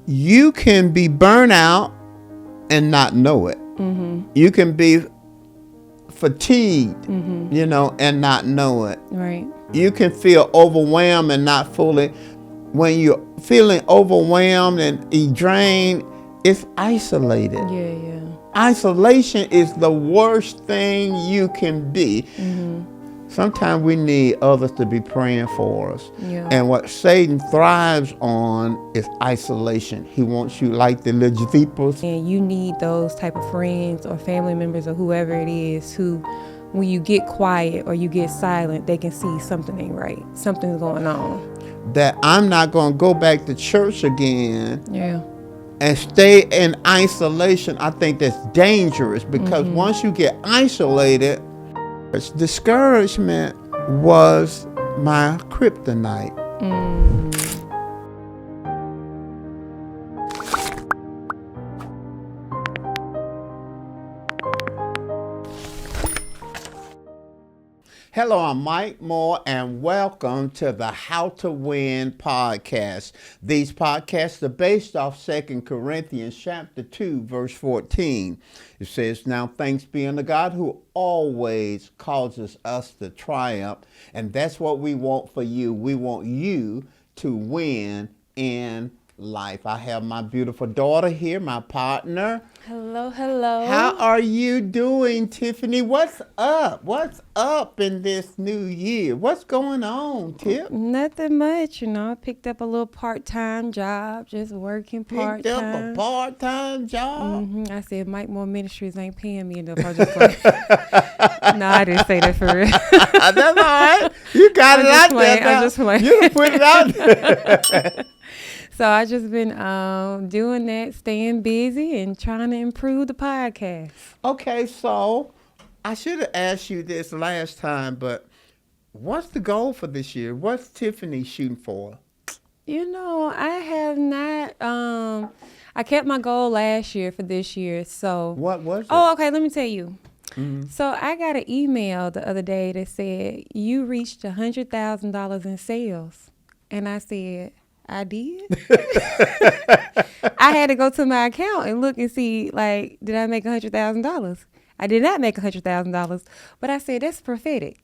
you can be burnt out and not know it. You can be fatigued, and not know it. Right. You can feel overwhelmed and not fully. When you're feeling overwhelmed and drained, it's isolated. Yeah. Isolation is the worst thing you can be. Sometimes we need others to be praying for us. Yeah. And what Satan thrives on is isolation. He wants you like the little jeepers. And you need those type of friends or family members or whoever it is who, when you get quiet or you get silent, they can see something ain't right. Something's going on. That I'm not going to go back to church again. Yeah. And stay in isolation. I think that's dangerous because once you get isolated, discouragement was my kryptonite. Hello, I'm Mike Moore, and welcome to the How to Win podcast. These podcasts are based off 2 Corinthians chapter 2, verse 14. It says, "Now thanks be unto God who always causes us to triumph." And that's what we want for you. We want you to win in life. I have my beautiful daughter here, my partner. Hello. How are you doing, Tiffany? What's up? What's up in this new year? What's going on, Tip? Nothing much, I picked up a little part-time job, just working part-time. Picked up a part-time job? I said, Mike Moore Ministries ain't paying me enough. I was just like, no, I didn't say that for real. That's all right. You got it out there. I'm just playing. You done put it out there. So I just been doing that, staying busy and trying to improve the podcast. Okay, so I should have asked you this last time, but what's the goal for this year? What's Tiffany shooting for? I have not. I kept my goal last year for this year. So What was it? Oh, okay. Let me tell you. So I got an email the other day that said you reached $100,000 in sales, and I said, I did. I had to go to my account and look and see, did I make $100,000? I did not make $100,000, but I said that's prophetic.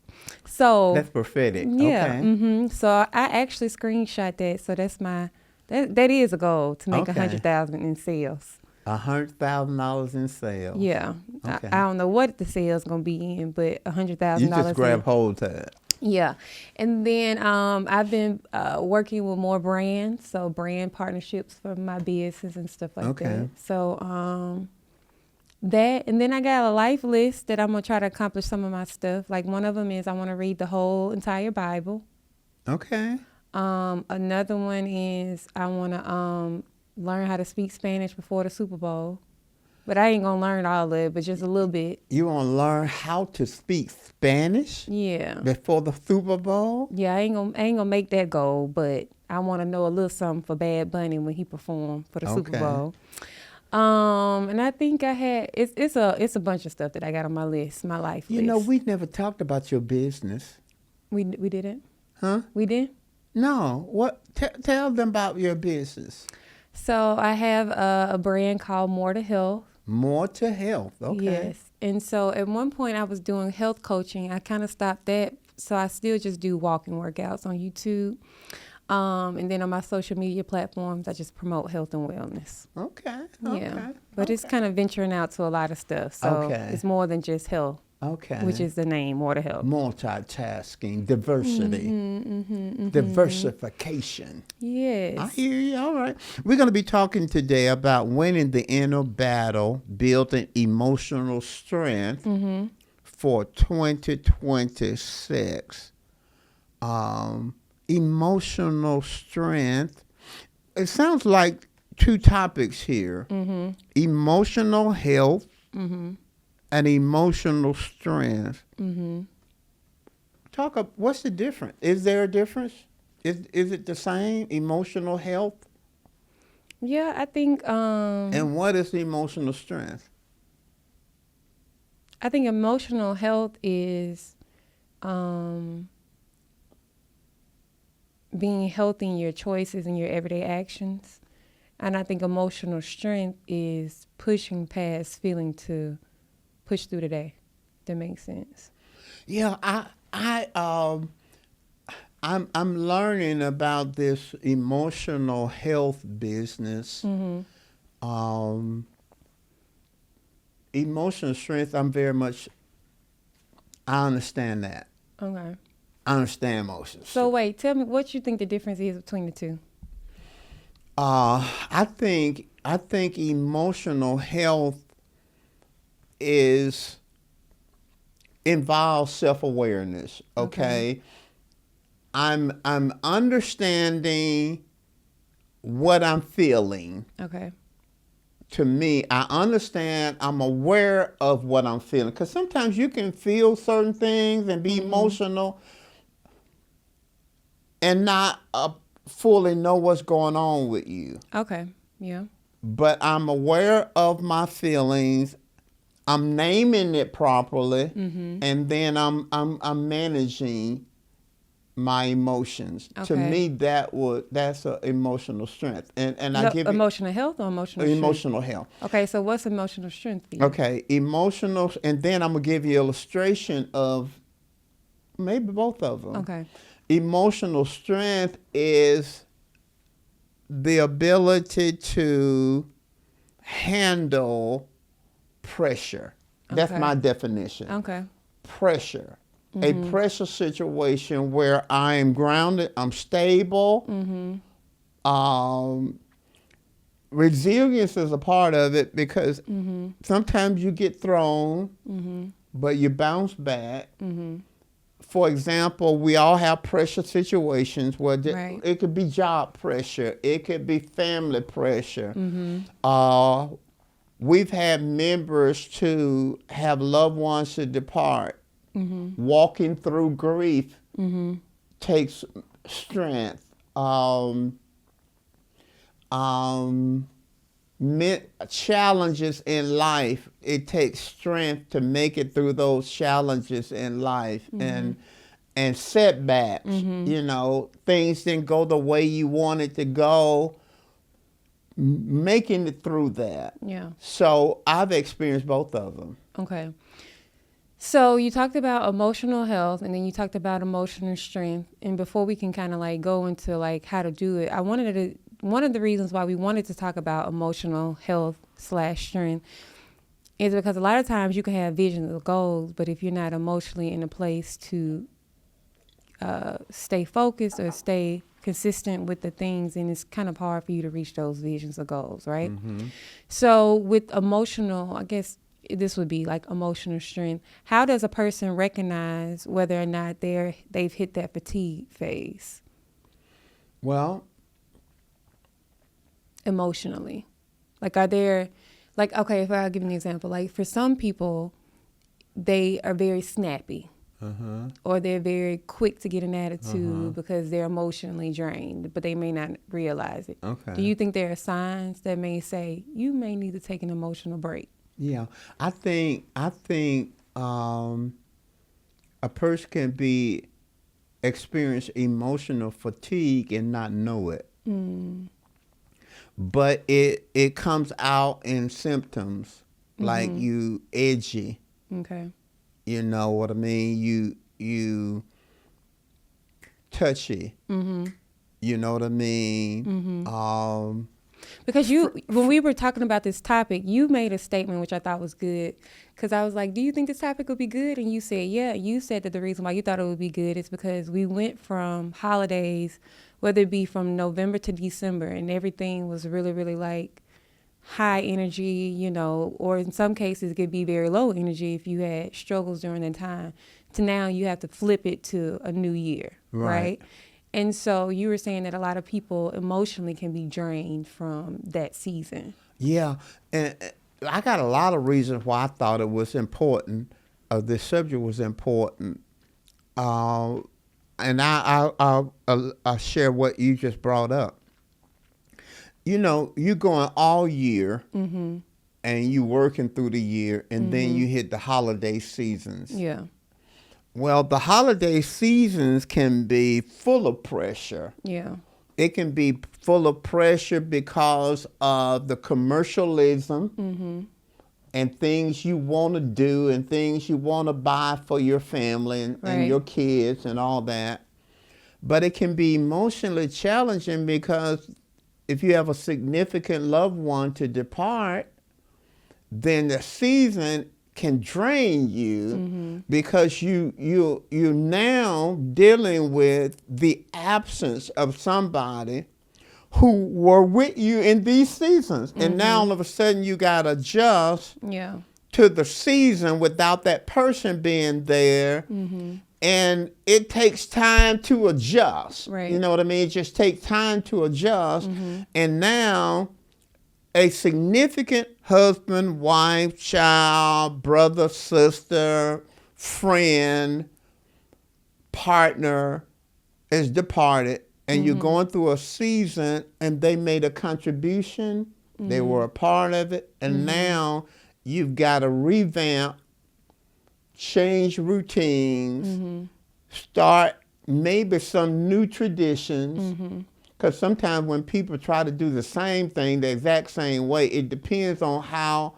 So That's prophetic. yeah. Okay. So I actually screenshot that. So that's that is a goal, to make Okay. $100,000 in sales. $100,000 in sales. Yeah. Okay. I don't know what the sales gonna be in, but $100,000. You just grab hold to it. Yeah. And then I've been working with more brands, so brand partnerships for my business and stuff like that. So that, and then I got a life list that I'm going to try to accomplish some of my stuff. Like one of them is I want to read the whole entire Bible. Okay. Another one is I want to learn how to speak Spanish before the Super Bowl. But I ain't going to learn all of it, but just a little bit. You want to learn how to speak Spanish? Yeah. Before the Super Bowl? Yeah, I ain't gonna make that goal, but I want to know a little something for Bad Bunny when he performed for the Super Bowl. And I think I had it's a bunch of stuff that I got on my list, my life list. We never talked about your business. We didn't. Huh? We did. No. What? Tell them about your business. So I have a brand called More to Health. More to Health. Okay. Yes. And so at one point I was doing health coaching. I kind of stopped that. So I still just do walking workouts on YouTube. And then on my social media platforms, I just promote health and wellness. Okay. Yeah. But it's kind of venturing out to a lot of stuff. So it's more than just health. Okay. Which is the name, More to Health. Multitasking, diversity, diversification. Yes. I hear you. All right. We're going to be talking today about winning the inner battle, building emotional strength for 2026. Emotional strength. It sounds like two topics here. Emotional health and emotional strength. What's the difference? Is there a difference? Is it the same, emotional health? Yeah, I think. And what is emotional strength? I think emotional health is being healthy in your choices and your everyday actions. And I think emotional strength is pushing past feeling to push through the day. That makes sense. Yeah, I'm learning about this emotional health business. Emotional strength, I understand that. Okay. I understand emotions. So wait, tell me what you think the difference is between the two. I think emotional health involves self-awareness. Okay, I'm understanding what I'm feeling. Okay. To me, I understand. I'm aware of what I'm feeling, because sometimes you can feel certain things and be emotional and not fully know what's going on with you. Okay. Yeah. But I'm aware of my feelings. I'm naming it properly, and then I'm managing my emotions. To Okay. me, that's a emotional strength, and I give Emotional health or emotional it strength? emotional health. Okay, so what's emotional strength for you? Okay, emotional, and then I'm gonna give you an illustration of maybe both of them. Okay. Emotional strength is the ability to handle pressure. That's Okay. my definition. Okay. Pressure. A pressure situation where I am grounded, I'm stable. Resilience is a part of it, because sometimes you get thrown, but you bounce back. For example, we all have pressure situations where Right. it could be job pressure, it could be family pressure. We've had members to have loved ones to depart. Walking through grief takes strength. Challenges in life, it takes strength to make it through those challenges in life. And setbacks, things didn't go the way you wanted to go, making it through that. Yeah. So I've experienced both of them. Okay. So you talked about emotional health, and then you talked about emotional strength. And before we can kind of like go into like how to do it, one of the reasons why we wanted to talk about emotional health / strength is because a lot of times you can have visions or goals, but if you're not emotionally in a place to stay focused or stay consistent with the things, and it's kind of hard for you to reach those visions or goals, right? So with emotional, I guess this would be like emotional strength. How does a person recognize whether or not they've hit that fatigue phase Well, emotionally? Like, are there, like, okay, if I'll give you an example, like for some people, they are very snappy. Or they're very quick to get an attitude because they're emotionally drained, but they may not realize it. Okay. Do you think there are signs that may say you may need to take an emotional break? yeah, I think a person can experience emotional fatigue and not know it. But it comes out in symptoms, like you edgy. Okay. You know what I mean? You touchy. You know what I mean? Because when we were talking about this topic, you made a statement which I thought was good. Because I was like, do you think this topic would be good? And you said, yeah. You said that the reason why you thought it would be good is because we went from holidays, whether it be from November to December, and everything was really, really like high energy, or in some cases it could be very low energy if you had struggles during that time, to now you have to flip it to a new year, right? And so you were saying that a lot of people emotionally can be drained from that season. Yeah, and I got a lot of reasons why I thought it was important, this subject was important. And I'll share what you just brought up. You're going all year, and you working through the year, and then you hit the holiday seasons. Yeah. Well, the holiday seasons can be full of pressure. Yeah. it can be full of pressure because of the commercialism and things you want to do and things you want to buy for your family and your kids and all that. But it can be emotionally challenging because if you have a significant loved one to depart, then the season can drain you because you're now dealing with the absence of somebody who were with you in these seasons. And now all of a sudden you got to adjust to the season without that person being there. And it takes time to adjust. You know what I mean? It just takes time to adjust. And now a significant husband, wife, child, brother, sister, friend, partner is departed, and you're going through a season and they made a contribution, they were a part of it, and now you've got to revamp, change routines, start maybe some new traditions. Because sometimes when people try to do the same thing the exact same way, it depends on how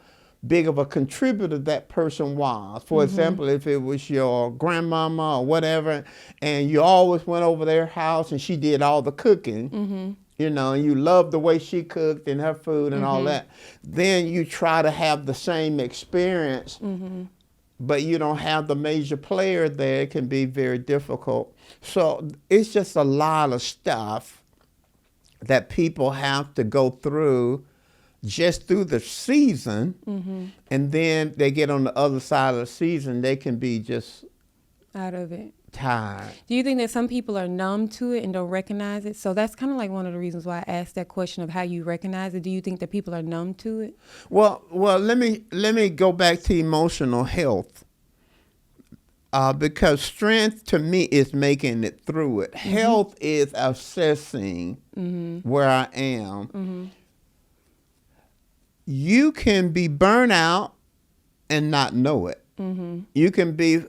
big of a contributor that person was. For example, if it was your grandmama or whatever, and you always went over their house and she did all the cooking, you know, and you loved the way she cooked and her food and all that, then you try to have the same experience, but you don't have the major player there. It can be very difficult. So it's just a lot of stuff that people have to go through just through the season, and then they get on the other side of the season, they can be just out of it, tired. Do you think that some people are numb to it and don't recognize it? So that's kind of like one of the reasons why I asked that question of how you recognize it. Do you think that people are numb to it? Well, let me go back to emotional health. Because strength to me is making it through it. Health is assessing where I am. You can be burnt out and not know it. You can be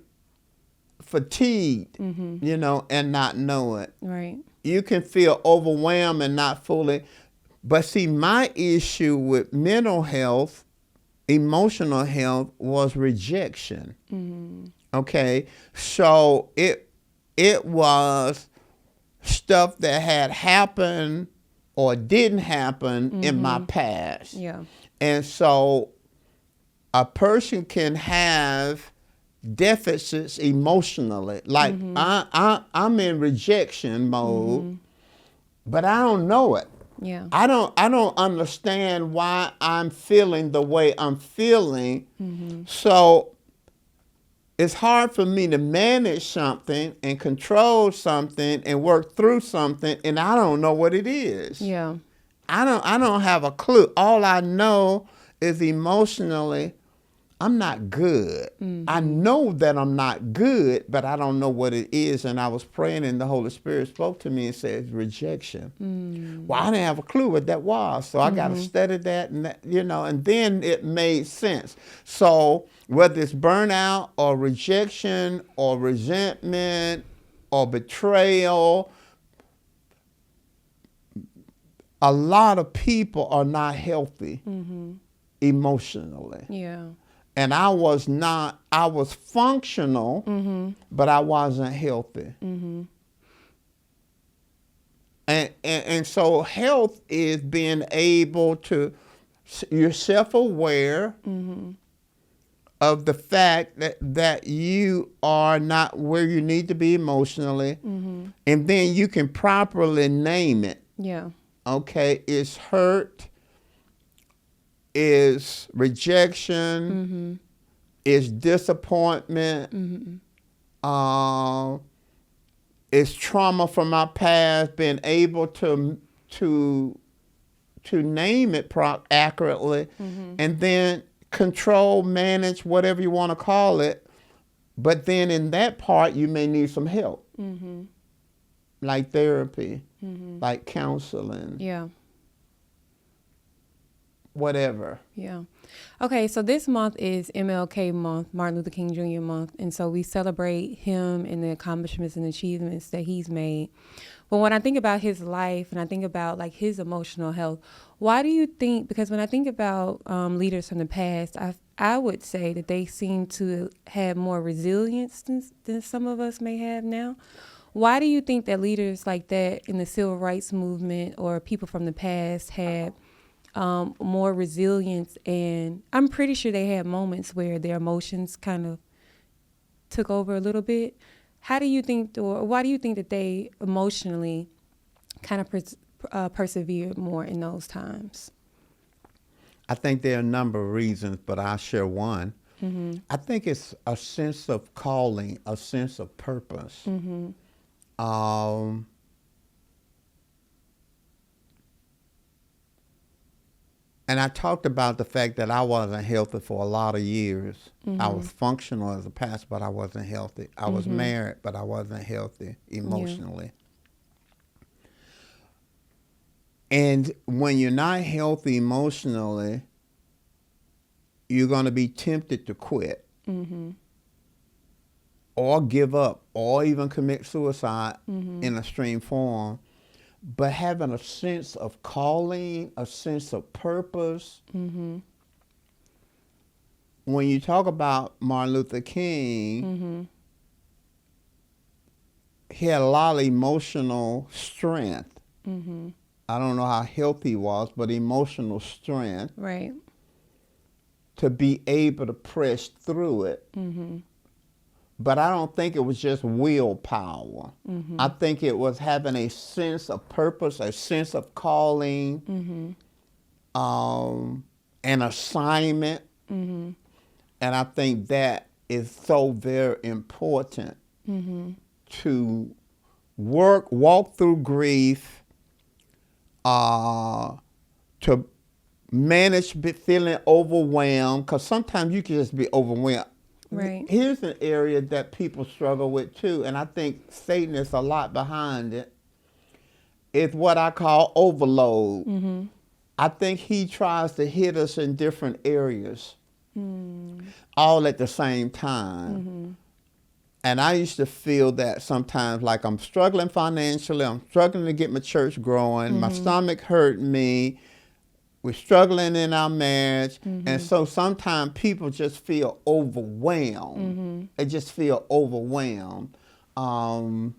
fatigued, you know, and not know it. Right. You can feel overwhelmed and not fully. But see, my issue with mental health, emotional health, was rejection. Okay, so it was stuff that had happened or didn't happen in my past. Yeah. And so a person can have deficits emotionally. Like I'm in rejection mode, but I don't know it. Yeah. I don't understand why I'm feeling the way I'm feeling. So it's hard for me to manage something and control something and work through something, and I don't know what it is. Yeah. I don't have a clue. All I know is emotionally, I'm not good. I know that I'm not good, but I don't know what it is. And I was praying, and the Holy Spirit spoke to me and said, rejection. Well, I didn't have a clue what that was. So I got to study that, and that, you know, and then it made sense. So whether it's burnout or rejection or resentment or betrayal, a lot of people are not healthy emotionally. Yeah. And I was not, I was functional, but I wasn't healthy. And so health is being able to, you're self-aware of the fact that you are not where you need to be emotionally, and then you can properly name it. Yeah. Okay, it's hurt, is rejection, is disappointment, is trauma from my past. Being able to name it accurately, and then control, manage, whatever you want to call it. But then in that part, you may need some help, like therapy, like counseling. Yeah. whatever. Yeah. Okay, so this month is MLK month, Martin Luther King Jr. month, and so we celebrate him and the accomplishments and achievements that he's made. But when I think about his life and I think about like his emotional health, why do you think, because when I think about leaders from the past, I would say that they seem to have more resilience than some of us may have now. Why do you think that leaders like that in the civil rights movement or people from the past had more resilience? And I'm pretty sure they had moments where their emotions kind of took over a little bit. How do you think, or why do you think that they emotionally kind of persevered more in those times? I think there are a number of reasons, but I'll share one. Mm-hmm. I think it's a sense of calling, a sense of purpose. Mm-hmm. And I talked about the fact that I wasn't healthy for a lot of years. Mm-hmm. I was functional as a pastor, but I wasn't healthy. I was married, but I wasn't healthy emotionally. Yeah. And when you're not healthy emotionally, you're going to be tempted to quit or give up or even commit suicide in extreme form. But having a sense of calling, a sense of purpose. Mm-hmm. When you talk about Martin Luther King, he had a lot of emotional strength. Mm-hmm. I don't know how healthy he was, but emotional strength. Right. To be able to press through it. Mm-hmm. But I don't think it was just willpower. Mm-hmm. I think it was having a sense of purpose, a sense of calling, an assignment. Mm-hmm. And I think that is so very important to walk through grief, to manage feeling overwhelmed, because sometimes you can just be overwhelmed. Right. Here's an area that people struggle with too, and I think Satan is a lot behind it. It's what I call overload. Mm-hmm. I think he tries to hit us in different areas, all at the same time. Mm-hmm. And I used to feel that sometimes, like I'm struggling financially, I'm struggling to get my church growing, my stomach hurt me. We're struggling in our marriage. And so sometimes people just feel overwhelmed. They just feel overwhelmed. And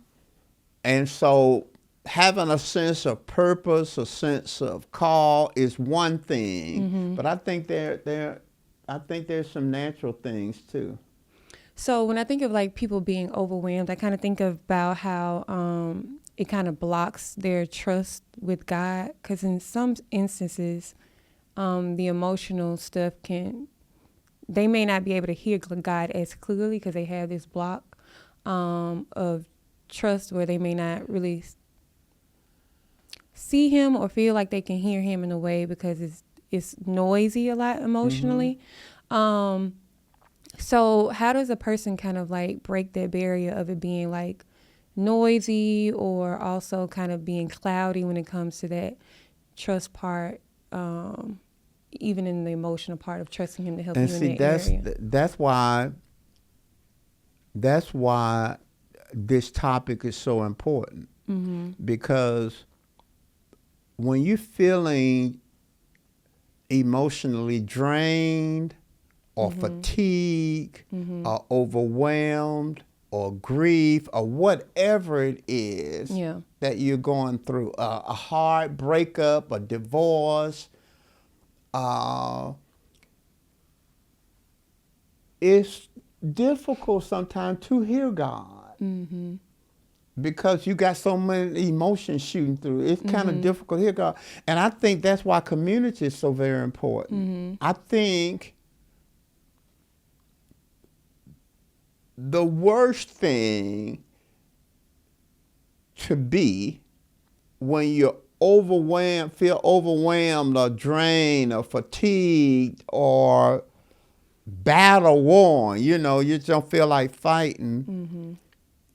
so having a sense of purpose, a sense of call is one thing. But I think there's some natural things too. So when I think of like people being overwhelmed, I kind of think about how it kind of blocks their trust with God, because in some instances, the emotional stuff they may not be able to hear God as clearly because they have this block of trust where they may not really see him or feel like they can hear him in a way because it's noisy a lot emotionally. So how does a person kind of like break that barrier of it being like noisy or also kind of being cloudy when it comes to that trust part, even in the emotional part of trusting him to help you in that area? That's why this topic is so important. Because when you're feeling emotionally drained or fatigued or overwhelmed or grief or whatever it is that you're going through, a hard breakup, a divorce, it's difficult sometimes to hear God because you got so many emotions shooting through. It's kind of difficult to hear God. And I think that's why community is so very important. I think the worst thing to be when you're overwhelmed, feel overwhelmed or drained or fatigued or battle worn, you just don't feel like fighting,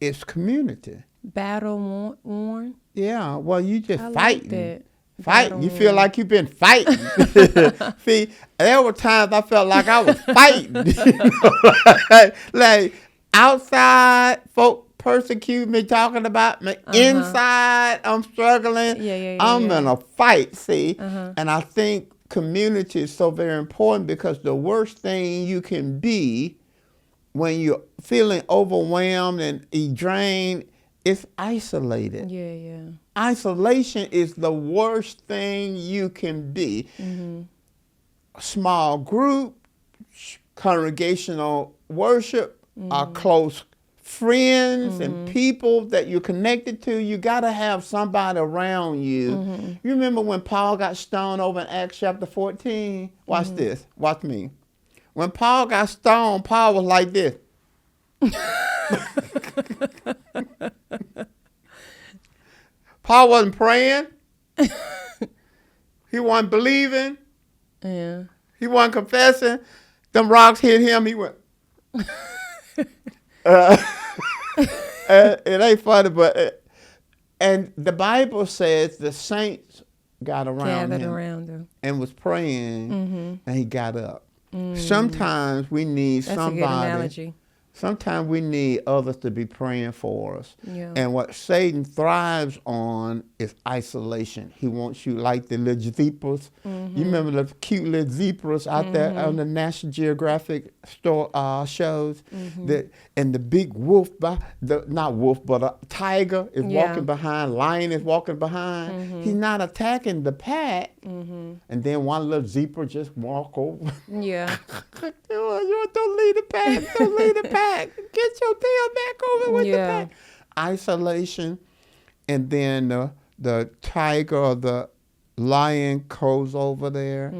it's community. Battle worn? Yeah, well, you just I fighting. like that. Fighting. You feel like you've been fighting. See, there were times I felt like I was fighting. like outside, folk persecute me, talking about me. Inside, I'm struggling. I'm in a fight, see. And I think community is so very important because the worst thing you can be when you're feeling overwhelmed and drained is isolated. Isolation is the worst thing you can be. Small group, congregational worship, close friends and people that you're connected to, you got to have somebody around you. You remember when Paul got stoned over in Acts chapter 14? Watch this. Watch me. When Paul got stoned, Paul was like this. Paul wasn't praying. He wasn't believing. He wasn't confessing. Them rocks hit him. He went. It ain't funny, but and the Bible says the saints got around him and was praying, and he got up. Sometimes we need somebody. That's a good analogy. Sometimes we need others to be praying for us. And what Satan thrives on is isolation. He wants you like the little zebras. You remember the cute little zebras out there on the National Geographic shows? And the big wolf, not wolf, but a tiger is walking behind, lion is walking behind. He's not attacking the pack. And then one little zebra just walk over. Don't lead the pack. Don't lead the pack. Get your tail back over with the pack. Isolation, and then the tiger or the lion goes over there.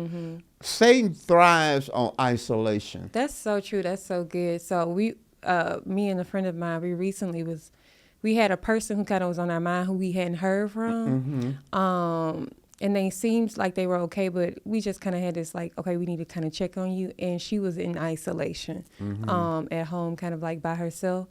Satan thrives on isolation. That's so true. That's so good. So me and a friend of mine, we had a person who kind of was on our mind who we hadn't heard from. And they seemed like they were okay, but we just kind of had this like, okay, we need to kind of check on you. And she was in isolation at home, kind of like by herself.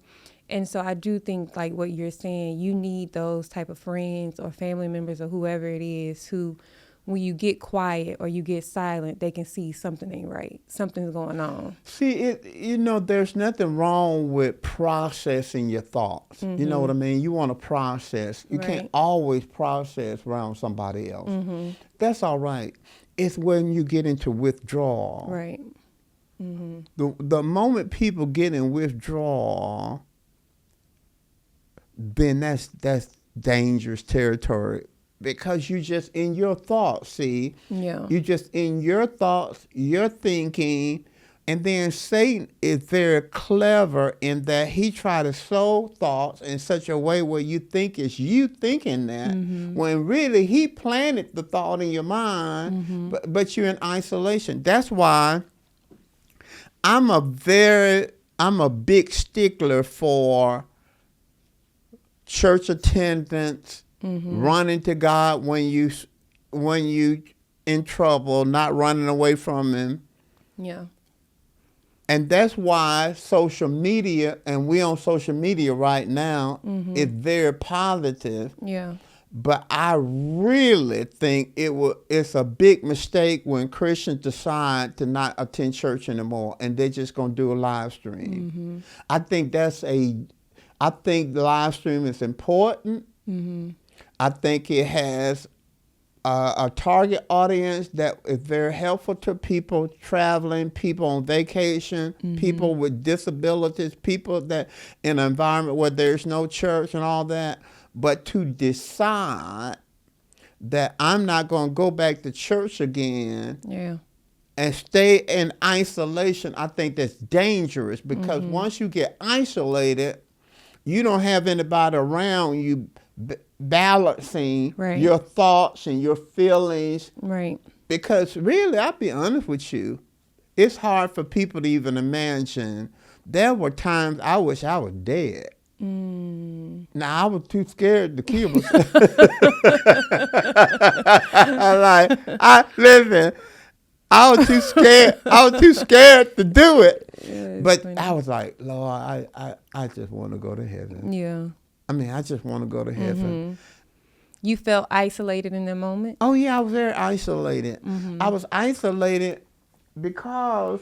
And so I do think like what you're saying, you need those type of friends or family members or whoever it is who, when you get quiet or you get silent, they can see something ain't right. Something's going on. See, there's nothing wrong with processing your thoughts. You know what I mean? You want to process. You can't always process around somebody else. That's all right. It's when you get into withdrawal. Right. The moment people get in withdrawal, then that's dangerous territory. Because you just in your thoughts, see? You just in your thoughts, your thinking, and then Satan is very clever in that he try to sow thoughts in such a way where you think it's you thinking that, when really he planted the thought in your mind, but you're in isolation. That's why I'm a big stickler for church attendance, running to God when you in trouble, not running away from him. And that's why social media, and we on social media right now, is very positive. But I really think it's a big mistake when Christians decide to not attend church anymore and they're just gonna do a live stream. I think the live stream is important. I think it has a target audience that is very helpful to people traveling, people on vacation, people with disabilities, people that in an environment where there's no church and all that. But to decide that I'm not going to go back to church again and stay in isolation, I think that's dangerous because once you get isolated, you don't have anybody around you balancing your thoughts and your feelings. Because really, I'll be honest with you, it's hard for people to even imagine. There were times I wish I was dead. Now, I was too scared to kill myself. Listen, I was too scared. I was too scared to do it. But funny. I was like, Lord, I just want to go to heaven. I mean, I just want to go to heaven. You felt isolated in the moment? Oh, yeah, I was very isolated. I was isolated because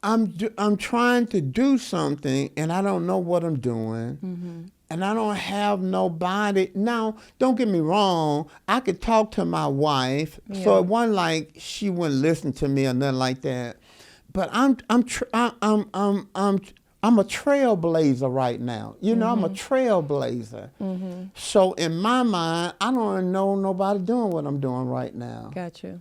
I'm trying to do something, and I don't know what I'm doing. And I don't have nobody. Now, don't get me wrong. I could talk to my wife, so it wasn't like she wouldn't listen to me or nothing like that. But I'm a trailblazer right now. You know, I'm a trailblazer. So in my mind, I don't know nobody doing what I'm doing right now. Gotcha.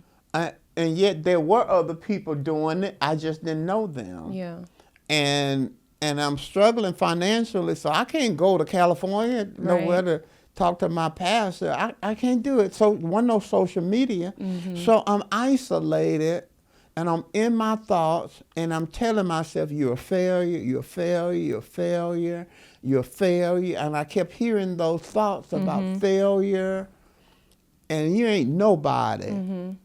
And yet there were other people doing it. I just didn't know them. Yeah. And I'm struggling financially, so I can't go to California, nowhere to talk to my pastor. I can't do it. So one no social media. So I'm isolated, and I'm in my thoughts, and I'm telling myself, you're a failure, you're a failure, you're a failure, you're a failure. And I kept hearing those thoughts about failure, and you ain't nobody.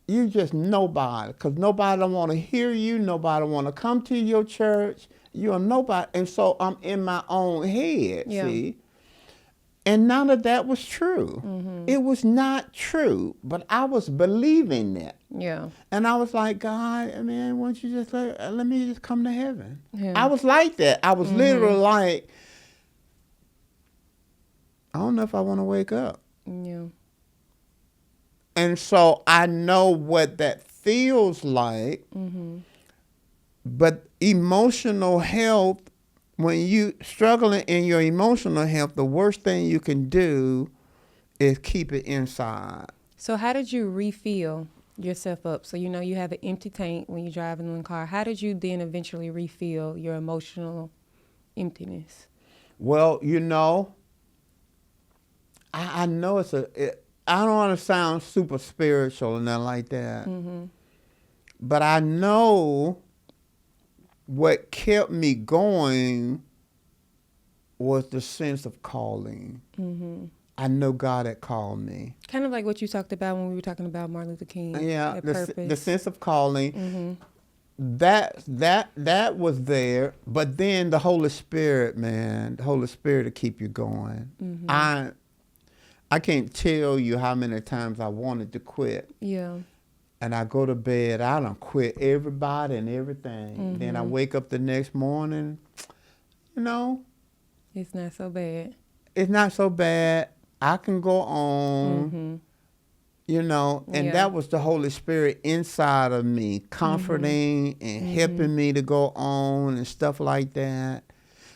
You just nobody, because nobody don't want to hear you, nobody want to come to your church. You're nobody. And so I'm in my own head, see? And none of that was true. It was not true, but I was believing it. Yeah. And I was like, God, man, why don't you just let me just come to heaven? Yeah. I was like that. I was literally like, I don't know if I want to wake up. Yeah. And so I know what that feels like. But emotional health, when you struggling in your emotional health, the worst thing you can do is keep it inside. So how did you refill yourself up? So, you know, you have an empty tank when you're driving in the car. How did you then eventually refill your emotional emptiness? Well, you know, I know I don't want to sound super spiritual and nothing like that. But I know what kept me going was the sense of calling. I know God had called me. Kind of like what you talked about when we were talking about Martin Luther King. Yeah, purpose. the sense of calling. That was there, but then the Holy Spirit, man, the Holy Spirit to keep you going. I can't tell you how many times I wanted to quit. Yeah. And I go to bed, I done quit everybody and everything. Then I wake up the next morning, you know. It's not so bad. It's not so bad. I can go on, you know. And that was the Holy Spirit inside of me, comforting and helping me to go on and stuff like that.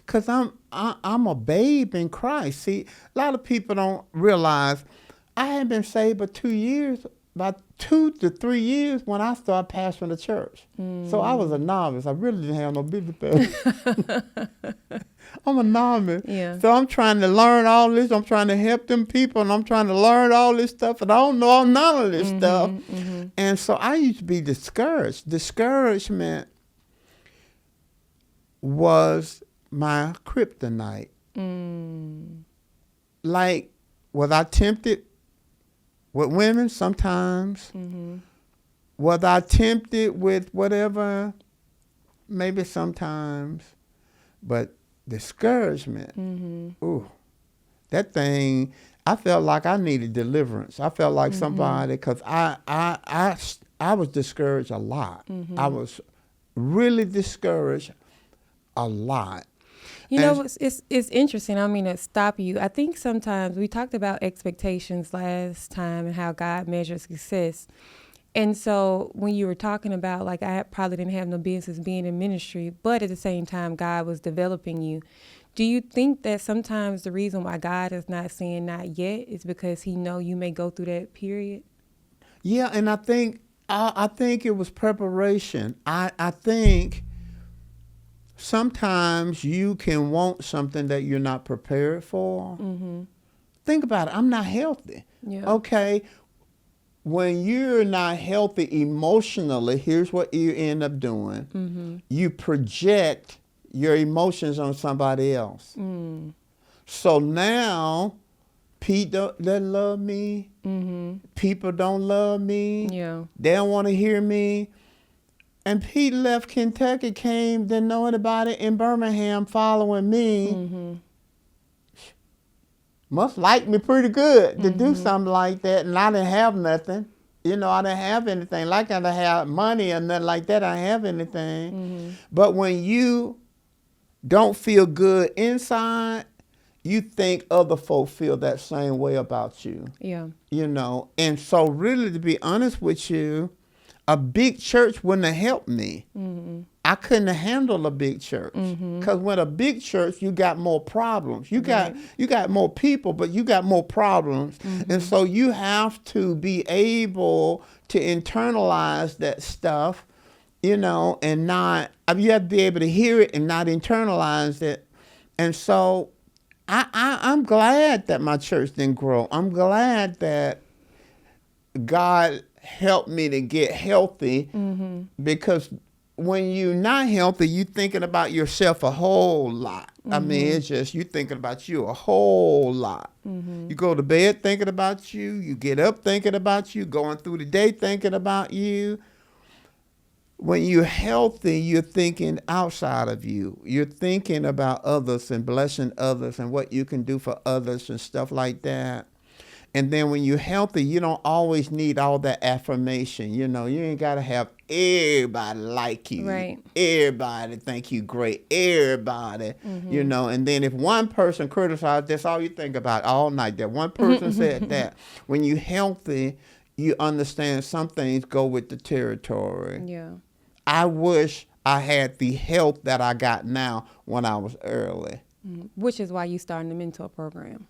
Because I'm a babe in Christ. See, a lot of people don't realize I hadn't been saved but 2 years. About 2 to 3 years when I started pastoring the church. So I was a novice. I really didn't have no business. I'm a novice. Yeah. So I'm trying to learn all this. I'm trying to help them people, and I'm trying to learn all this stuff, and I don't know none of this stuff. And so I used to be discouraged. Discouragement was my kryptonite. Like, was I tempted with women? Sometimes. Was I tempted with whatever? Maybe sometimes. But discouragement, ooh, that thing, I felt like I needed deliverance. I felt like somebody, because I was discouraged a lot. I was really discouraged a lot. You know, it's interesting. I don't mean to stop you. I think sometimes we talked about expectations last time and how God measures success. And so when you were talking about, like, I probably didn't have no business being in ministry, but at the same time, God was developing you. Do you think that sometimes the reason why God is not saying not yet is because he know you may go through that period? Yeah, and I think it was preparation. I think sometimes you can want something that you're not prepared for. Think about it. I'm not healthy. Yeah. Okay. When you're not healthy emotionally, here's what you end up doing. You project your emotions on somebody else. So now, Pete doesn't love me. People don't love me. Yeah. They don't want to hear me. And Pete left Kentucky, didn't know anybody in Birmingham following me. must like me pretty good to do something like that, and I didn't have nothing. You know, I didn't have anything. Like I didn't have money or nothing like that. I didn't have anything. But when you don't feel good inside, you think other folk feel that same way about you. Yeah. You know, and so really, to be honest with you, a big church wouldn't have helped me. I couldn't handle a big church, because with a big church, you got more problems. You got more people, but you got more problems, and so you have to be able to internalize that stuff, you know, and not. You have to be able to hear it and not internalize it, and so I'm glad that my church didn't grow. I'm glad that God helped me to get healthy, because when you're not healthy, you're thinking about yourself a whole lot. I mean, it's just you thinking about you a whole lot. You go to bed thinking about you. You get up thinking about you. Going through the day thinking about you. When you're healthy, you're thinking outside of you. You're thinking about others and blessing others and what you can do for others and stuff like that. And then when you're healthy, you don't always need all that affirmation. You know, you ain't got to have everybody like you. Right. Everybody think you great. Everybody, you know. And then if one person criticized, that's all you think about all night. That one person said that. When you're healthy, you understand some things go with the territory. Yeah. I wish I had the health that I got now when I was early. Which is why you started the mentor program.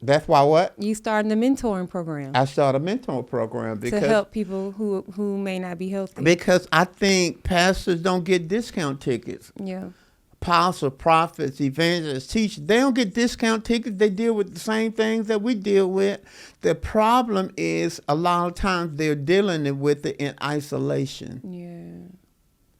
That's why what? You started the mentoring program. I started a mentoring program to help people who may not be healthy. Because I think pastors don't get discount tickets. Yeah. Apostles, prophets, evangelists, teachers, they don't get discount tickets. They deal with the same things that we deal with. The problem is a lot of times they're dealing with it in isolation. Yeah.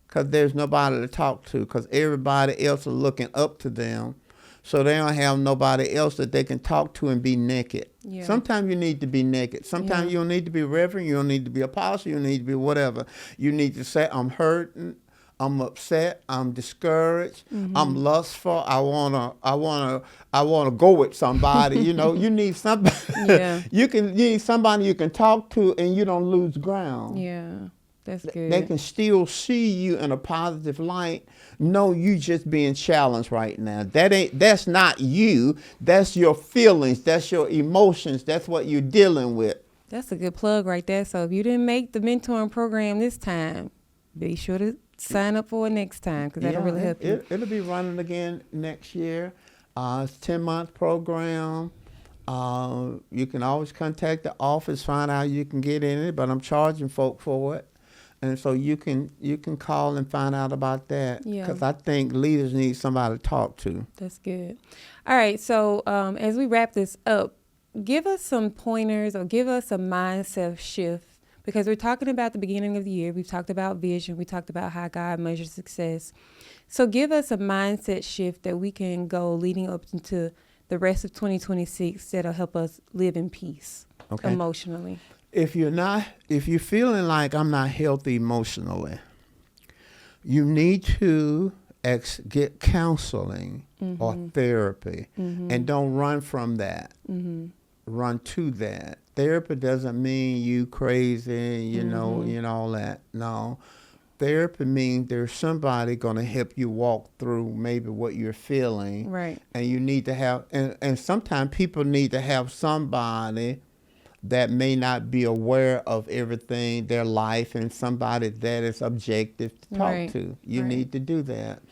Because there's nobody to talk to, because everybody else is looking up to them. So they don't have nobody else that they can talk to and be naked. Yeah. Sometimes you need to be naked. Sometimes you don't need to be reverend. You don't need to be apostle. You don't need to be whatever. You need to say, I'm hurting. I'm upset. I'm discouraged. I'm lustful. I wanna go with somebody. You know, you need somebody. Yeah. You need somebody you can talk to, and you don't lose ground. Yeah. That's good. They can still see you in a positive light. No, you just being challenged right now. That's not you. That's your feelings. That's your emotions. That's what you're dealing with. That's a good plug right there. So if you didn't make the mentoring program this time, be sure to sign up for it next time, because that'll really help you. It'll be running again next year. It's a 10-month program. You can always contact the office, find out you can get in it, but I'm charging folk for it. And so you can call and find out about that, because I think leaders need somebody to talk to. That's good. All right. So as we wrap this up, give us some pointers or give us a mindset shift, because we're talking about the beginning of the year. We've talked about vision. We talked about how God measures success. So give us a mindset shift that we can go leading up into the rest of 2026 that'll help us live in peace emotionally. If you're feeling like I'm not healthy emotionally, you need to get counseling or therapy, and don't run from that. Run to that. Therapy doesn't mean you crazy, you know all that. No. Therapy means there's somebody going to help you walk through maybe what you're feeling. Right. And you need to have, and sometimes people need to have somebody that may not be aware of everything, their life, and somebody that is objective to talk to. You need to do that.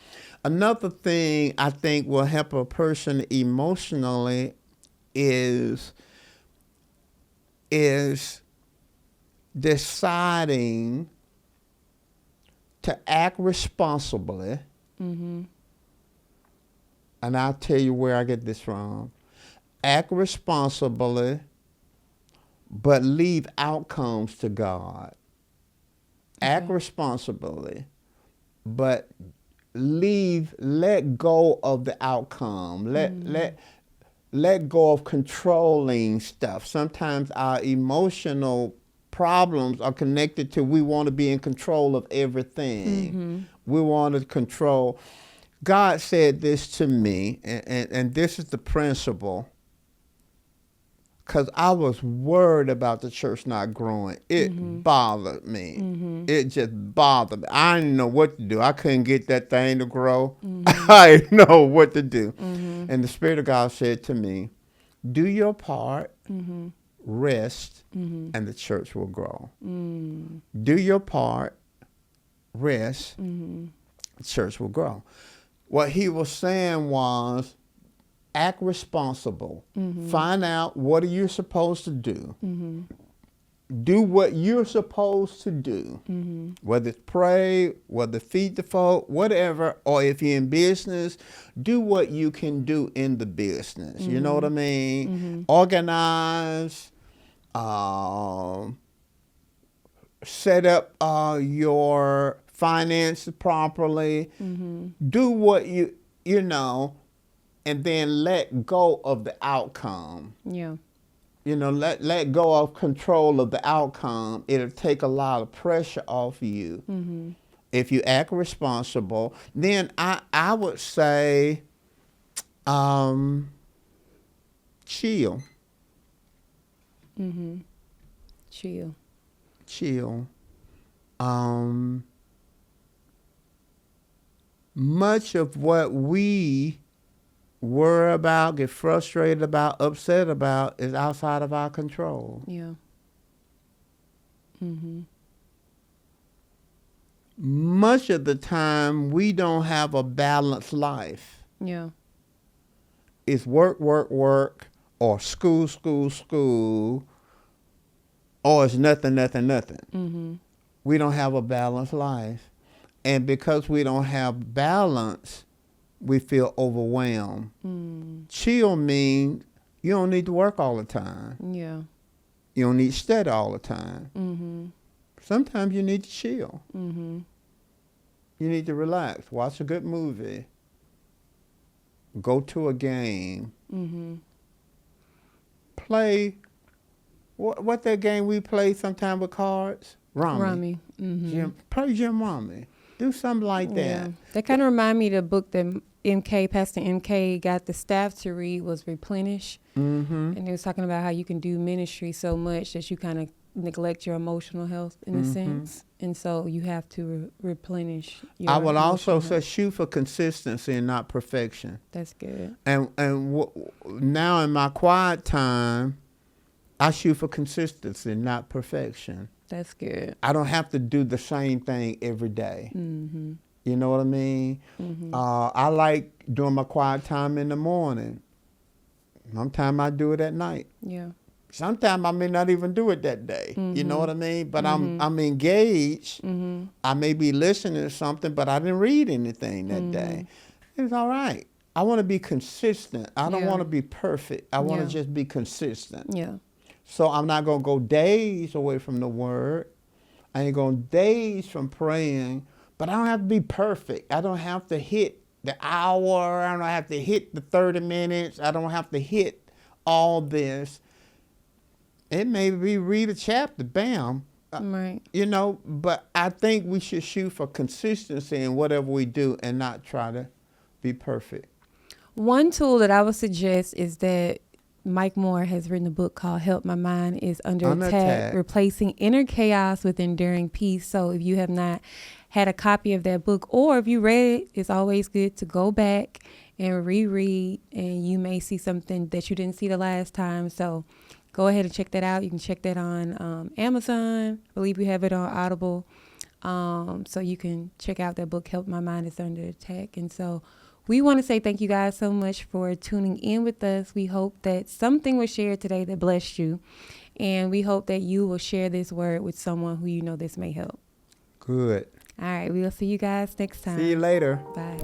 Another thing I think will help a person emotionally is deciding to act responsibly. And I'll tell you where I get this from. Act responsibly, but leave outcomes to God. Act responsibly, but let go of the outcome. Let go of controlling stuff. Sometimes our emotional problems are connected to we want to be in control of everything. We want to control. God said this to me, and this is the principle. because I was worried about the church not growing. It bothered me. It just bothered me. I didn't know what to do. I couldn't get that thing to grow. I didn't know what to do. And the Spirit of God said to me, do your part, rest, and the church will grow. Do your part, rest, the church will grow. What he was saying was, act responsible. Find out what are you supposed to do. Do what you're supposed to do. Whether it's pray, whether feed the folk, whatever, or if you're in business, do what you can do in the business. You know what I mean? Organize, set up your finances properly. Do what you know, and then let go of the outcome. Yeah. You know, let go of control of the outcome. It'll take a lot of pressure off you. If you act responsible, then I would say chill. Chill. Much of what we worry about, get frustrated about, upset about is outside of our control. Yeah. Much of the time, we don't have a balanced life. Yeah. It's work, work, work, or school, school, school, or it's nothing, nothing, nothing. We don't have a balanced life. And because we don't have balance, we feel overwhelmed. Chill means you don't need to work all the time. Yeah. You don't need to study all the time. Sometimes you need to chill. You need to relax, watch a good movie, go to a game, play. What that game we play sometime with cards? Rummy. Play Jim Rummy. Do something like that. Yeah. That kind of remind me of the book that Pastor MK got the staff to read was Replenish. And it was talking about how you can do ministry so much that you kind of neglect your emotional health in a sense. And so you have to replenish your I would also emotional say shoot for consistency and not perfection. That's good. And now in my quiet time, I shoot for consistency, not perfection. That's good. I don't have to do the same thing every day. You know what I mean? I like doing my quiet time in the morning. Sometimes I do it at night. Yeah. Sometimes I may not even do it that day. You know what I mean? But I'm engaged. I may be listening to something, but I didn't read anything that day. It's all right. I want to be consistent. I don't want to be perfect. I want to just be consistent. Yeah. So I'm not going to go days away from the word. I ain't going days from praying, but I don't have to be perfect. I don't have to hit the hour. I don't have to hit the 30 minutes. I don't have to hit all this. It may be read a chapter, bam. Right. You know, but I think we should shoot for consistency in whatever we do and not try to be perfect. One tool that I would suggest is that Mike Moore has written a book called Help My Mind is Under Attack, Replacing Inner Chaos with Enduring Peace. So if you have not had a copy of that book, or if you read it, it's always good to go back and reread, and you may see something that you didn't see the last time. So go ahead and check that out. You can check that on Amazon. I believe we have it on Audible. So you can check out that book, Help My Mind is Under Attack. And so we want to say thank you guys so much for tuning in with us. We hope that something was shared today that blessed you. And we hope that you will share this word with someone who you know this may help. Good. All right. We'll see you guys next time. See you later. Bye.